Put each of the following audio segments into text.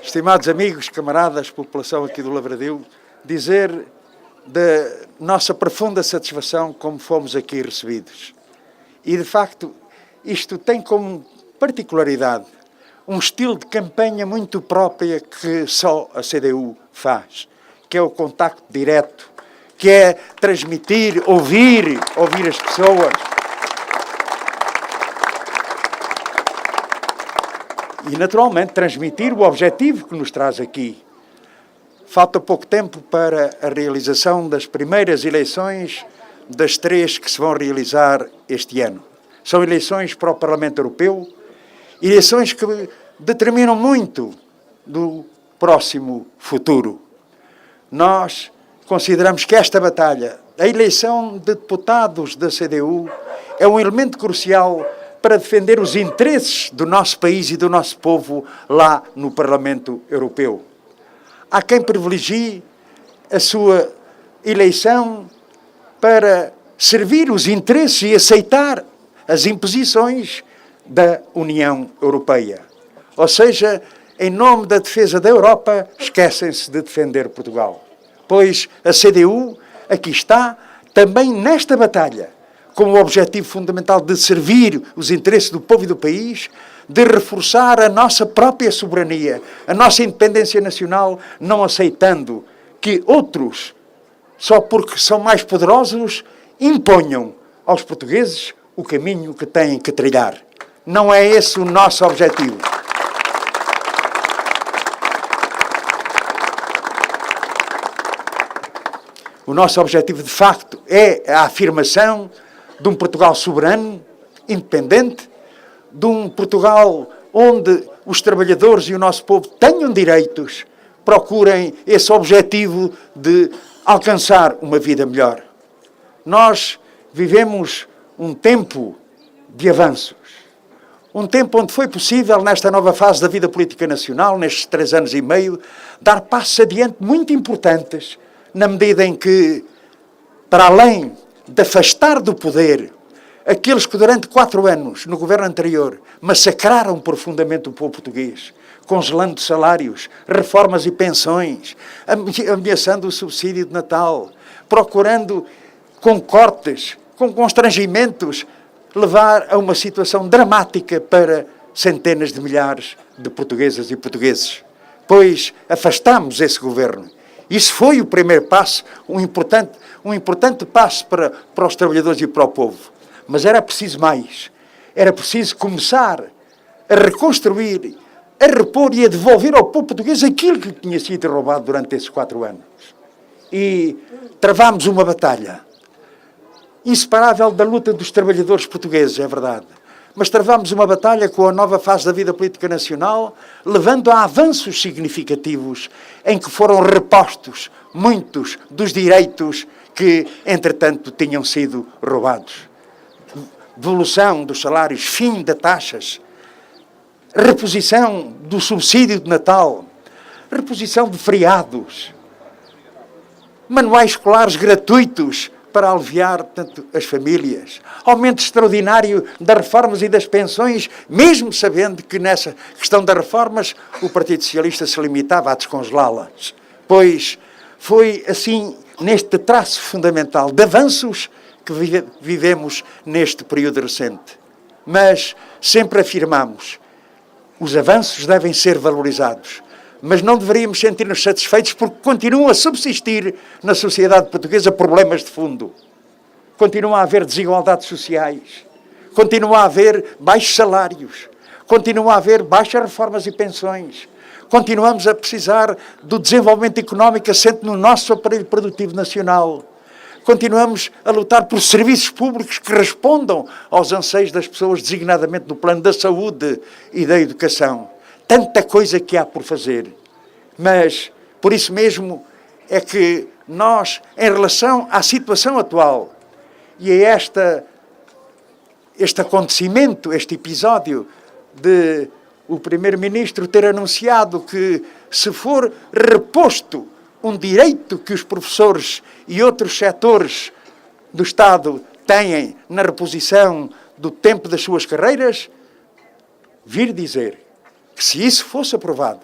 Estimados amigos, camaradas, população aqui do Lavradio, dizer da nossa profunda satisfação como fomos aqui recebidos. E, de facto, isto tem como particularidade um estilo de campanha muito própria que só a CDU faz, que é o contacto direto, que é transmitir, ouvir as pessoas. E, naturalmente, transmitir o objetivo que nos traz aqui. Falta pouco tempo para a realização das primeiras eleições das 3 que se vão realizar este ano. São eleições para o Parlamento Europeu, eleições que determinam muito do próximo futuro. Nós consideramos que esta batalha, a eleição de deputados da CDU, é um elemento crucial para defender os interesses do nosso país e do nosso povo lá no Parlamento Europeu. Há quem privilegie a sua eleição para servir os interesses e aceitar as imposições da União Europeia. Ou seja, em nome da defesa da Europa, esquecem-se de defender Portugal. Pois a CDU aqui está também nesta batalha, com o objetivo fundamental de servir os interesses do povo e do país, de reforçar a nossa própria soberania, a nossa independência nacional, não aceitando que outros, só porque são mais poderosos, imponham aos portugueses o caminho que têm que trilhar. Não é esse o nosso objetivo. O nosso objetivo, de facto, é a afirmação de um Portugal soberano, independente, de um Portugal onde os trabalhadores e o nosso povo tenham direitos, procurem esse objetivo de alcançar uma vida melhor. Nós vivemos um tempo de avanços, um tempo onde foi possível, nesta nova fase da vida política nacional, nestes 3 anos e meio, dar passos adiante muito importantes, na medida em que, para além de afastar do poder aqueles que durante 4 anos, no governo anterior, massacraram profundamente o povo português, congelando salários, reformas e pensões, ameaçando o subsídio de Natal, procurando, com cortes, com constrangimentos, levar a uma situação dramática para centenas de milhares de portuguesas e portugueses. Pois afastámos esse governo. Isso foi o primeiro passo, um importante passo para os trabalhadores e para o povo. Mas era preciso mais. Era preciso começar a reconstruir, a repor e a devolver ao povo português aquilo que tinha sido roubado durante esses 4 anos. E travámos uma batalha inseparável da luta dos trabalhadores portugueses, é verdade. Mas travámos uma batalha com a nova fase da vida política nacional, levando a avanços significativos em que foram repostos muitos dos direitos que, entretanto, tinham sido roubados. Devolução dos salários, fim de taxas, reposição do subsídio de Natal, reposição de feriados, manuais escolares gratuitos para aliviar tanto as famílias, aumento extraordinário das reformas e das pensões, mesmo sabendo que nessa questão das reformas o Partido Socialista se limitava a descongelá-las. Pois foi assim, neste traço fundamental de avanços, que vivemos neste período recente. Mas sempre afirmamos, os avanços devem ser valorizados, mas não deveríamos sentir-nos satisfeitos porque continuam a subsistir na sociedade portuguesa problemas de fundo. Continua a haver desigualdades sociais, continua a haver baixos salários, continua a haver baixas reformas e pensões, continuamos a precisar do desenvolvimento económico assente no nosso aparelho produtivo nacional. Continuamos a lutar por serviços públicos que respondam aos anseios das pessoas, designadamente no plano da saúde e da educação. Tanta coisa que há por fazer. Mas, por isso mesmo, é que nós, em relação à situação atual e a este acontecimento, este episódio de o Primeiro-Ministro ter anunciado que, se for reposto um direito que os professores e outros setores do Estado têm na reposição do tempo das suas carreiras, vir dizer que, se isso fosse aprovado,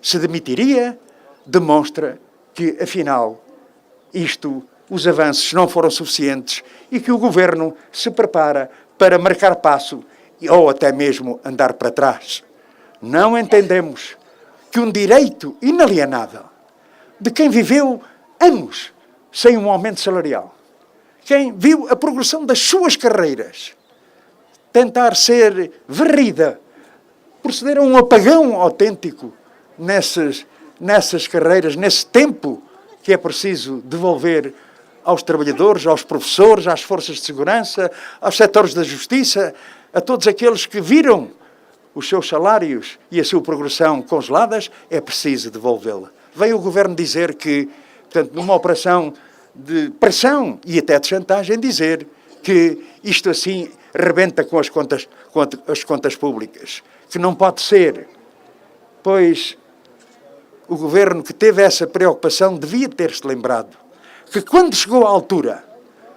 se demitiria, demonstra que, afinal, os avanços não foram suficientes e que o Governo se prepara para marcar passo ou até mesmo andar para trás. Não entendemos que um direito inalienável de quem viveu anos sem um aumento salarial, quem viu a progressão das suas carreiras tentar ser varrida, proceder a um apagão autêntico nessas carreiras, nesse tempo que é preciso devolver aos trabalhadores, aos professores, às forças de segurança, aos setores da justiça, a todos aqueles que viram os seus salários e a sua progressão congeladas, é preciso devolvê-la. Veio o Governo dizer que, portanto, numa operação de pressão e até de chantagem, dizer que isto assim rebenta com as contas públicas, que não pode ser, pois o Governo que teve essa preocupação devia ter-se lembrado que quando chegou à altura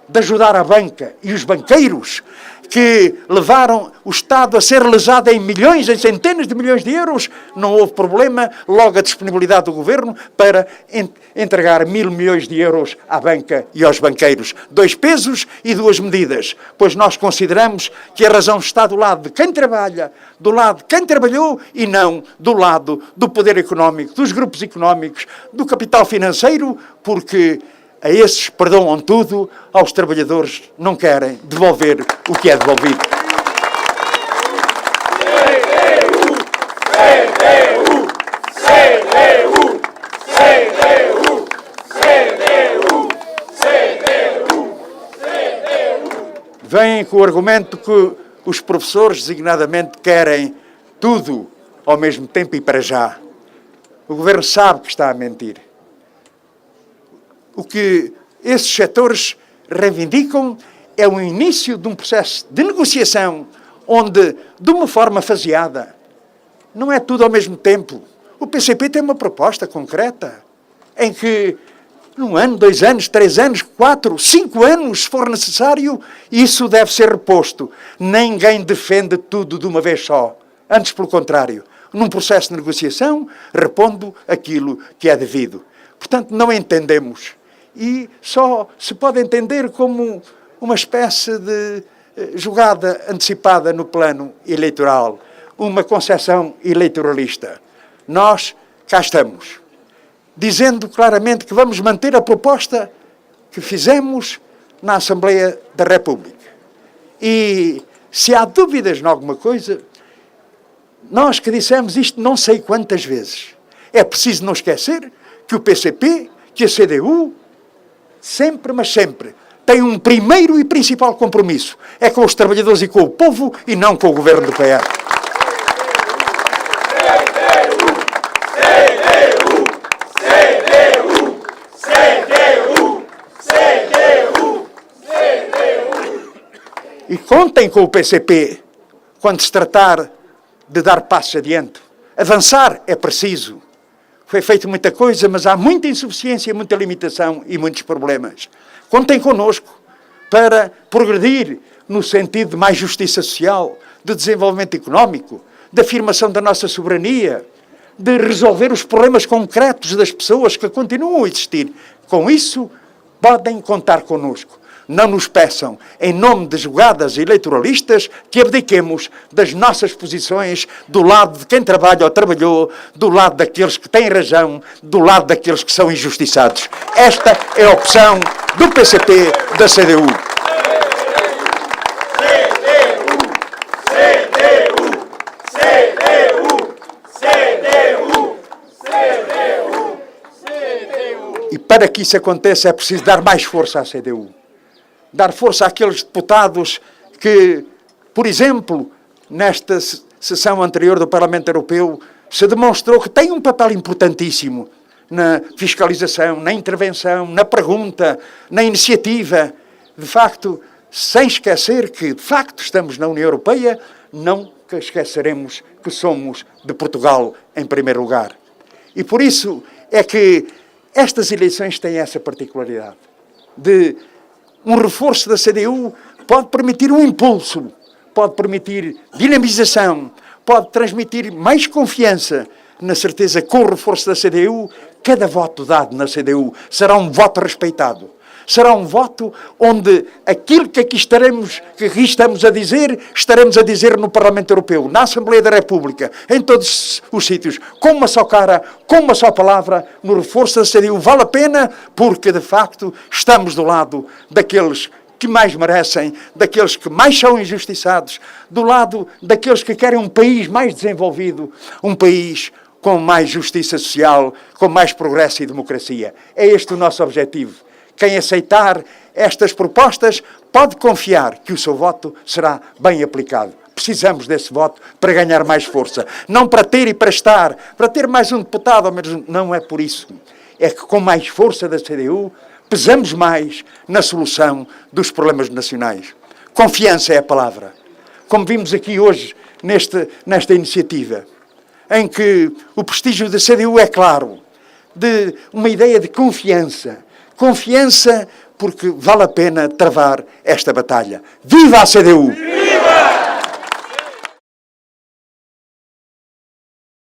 de ajudar a banca e os banqueiros que levaram o Estado a ser lesado em milhões, em centenas de milhões de euros, não houve problema, logo a disponibilidade do Governo para entregar 1.000 milhões de euros à banca e aos banqueiros. 2 pesos e 2 medidas, pois nós consideramos que a razão está do lado de quem trabalha, do lado de quem trabalhou e não do lado do poder económico, dos grupos económicos, do capital financeiro, porque a esses perdoam tudo, aos trabalhadores não querem devolver o que é devolvido. Vêm com o argumento que os professores, designadamente, querem tudo ao mesmo tempo e para já. O Governo sabe que está a mentir. O que esses setores reivindicam é o início de um processo de negociação onde, de uma forma faseada, não é tudo ao mesmo tempo. O PCP tem uma proposta concreta em que, num ano, 2 anos, 3 anos, 4, 5 anos, se for necessário, isso deve ser reposto. Ninguém defende tudo de uma vez só. Antes, pelo contrário, num processo de negociação, repondo aquilo que é devido. Portanto, não entendemos. E só se pode entender como uma espécie de jogada antecipada no plano eleitoral, uma concepção eleitoralista. Nós cá estamos, dizendo claramente que vamos manter a proposta que fizemos na Assembleia da República. E se há dúvidas em alguma coisa, nós que dissemos isto não sei quantas vezes, é preciso não esquecer que o PCP, que a CDU, sempre, mas sempre, tem um primeiro e principal compromisso. É com os trabalhadores e com o povo e não com o Governo do PS. E contem com o PCP quando se tratar de dar passos adiante. Avançar é preciso. Foi feita muita coisa, mas há muita insuficiência, muita limitação e muitos problemas. Contem connosco para progredir no sentido de mais justiça social, de desenvolvimento económico, de afirmação da nossa soberania, de resolver os problemas concretos das pessoas que continuam a existir. Com isso, podem contar connosco. Não nos peçam, em nome de jogadas eleitoralistas, que abdiquemos das nossas posições do lado de quem trabalha ou trabalhou, do lado daqueles que têm razão, do lado daqueles que são injustiçados. Esta é a opção do PCP, da CDU. E para que isso aconteça é preciso dar mais força à CDU. Dar força àqueles deputados que, por exemplo, nesta sessão anterior do Parlamento Europeu, se demonstrou que têm um papel importantíssimo na fiscalização, na intervenção, na pergunta, na iniciativa. De facto, sem esquecer que, de facto, estamos na União Europeia, não esqueceremos que somos de Portugal em primeiro lugar. E por isso é que estas eleições têm essa particularidade de um reforço da CDU pode permitir um impulso, pode permitir dinamização, pode transmitir mais confiança na certeza que com o reforço da CDU, cada voto dado na CDU será um voto respeitado. Será um voto onde aquilo que aqui estamos a dizer, estaremos a dizer no Parlamento Europeu, na Assembleia da República, em todos os sítios, com uma só cara, com uma só palavra, no reforço da CDU. Vale a pena porque, de facto, estamos do lado daqueles que mais merecem, daqueles que mais são injustiçados, do lado daqueles que querem um país mais desenvolvido, um país com mais justiça social, com mais progresso e democracia. É este o nosso objetivo. Quem aceitar estas propostas pode confiar que o seu voto será bem aplicado. Precisamos desse voto para ganhar mais força. Não para ter e para estar, para ter mais um deputado, ou menos, não é por isso. É que com mais força da CDU, pesamos mais na solução dos problemas nacionais. Confiança é a palavra. Como vimos aqui hoje nesta iniciativa, em que o prestígio da CDU é claro, de uma ideia de confiança. Confiança porque vale a pena travar esta batalha. Viva a CDU!